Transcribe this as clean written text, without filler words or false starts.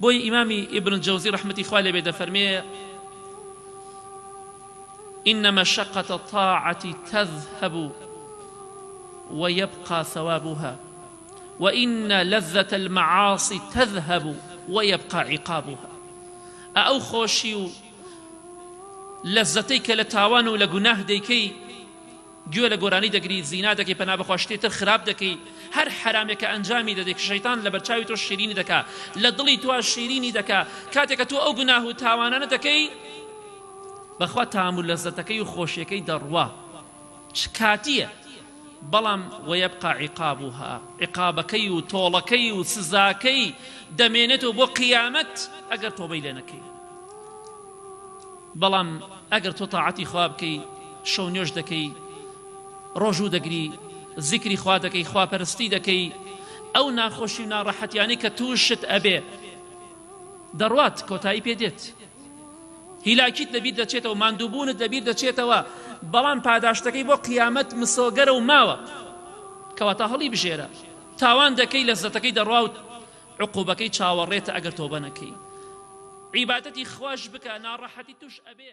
بۆی ئیمامی ئیبن الجەوزی ڕەحمەتی خوا لێ بێ دەفەرمێ إن مشقة الطاعة تذهب ويبقى ثوابها وإن لذة المعاصي تذهب ويبقى عقابها أو خوشي لذتيك لتاوان ولقناه ديكي گوێ لە گۆرانی دەگری زینا دەکەی پەنا بەخوا شتێتر خراپ دەکەی هەر حرامێکە ئەنجامی دەدەی شەیطان لە بەرچاوی تۆ شیرینی دەکا لە دڵی تۆ شیرینی دەکا کاتێکە تۆ ئەو گوناه و تاوانانە دەکەی بەخوا تامول لەزەتەکەی و خۆشیەکەی دەڕوا چ کاتیە بەڵام وەیەبقا عیقابها عیقابەکەی و تۆڵەکەی و سزاکەی دەمێنێتەوە بۆ قیامەت ئەگەر تۆبەی لێ نەکەی بەڵام ئەگەر تۆ تاعەتی خوا بکەی شەو نوێژ دەکەی ڕۆژوو دەگری زیکری خوا دەکەی خواپەرستی دەکەی ئەو ناخۆشی و ناڕەحەتیانەی کە تووشت ئەبێ دەڕوات کۆتایی پێدێت هیلاکیت لەبیر دەچێتەوە ماندووبوونت لەبیر دەچێتەوە بەڵام پاداشتەکەی بۆ قیامەت مسۆگەرە و ماوە کەواتە هەڵی بژێرە تاوان دەکەی لەزەتەکەی دەڕوا و عقوبەکەی چاوەڕێتە ئەگەر تۆبە نەکەی عیبادەتی خوۆش بکە ناڕەحەتی توش ئەبێ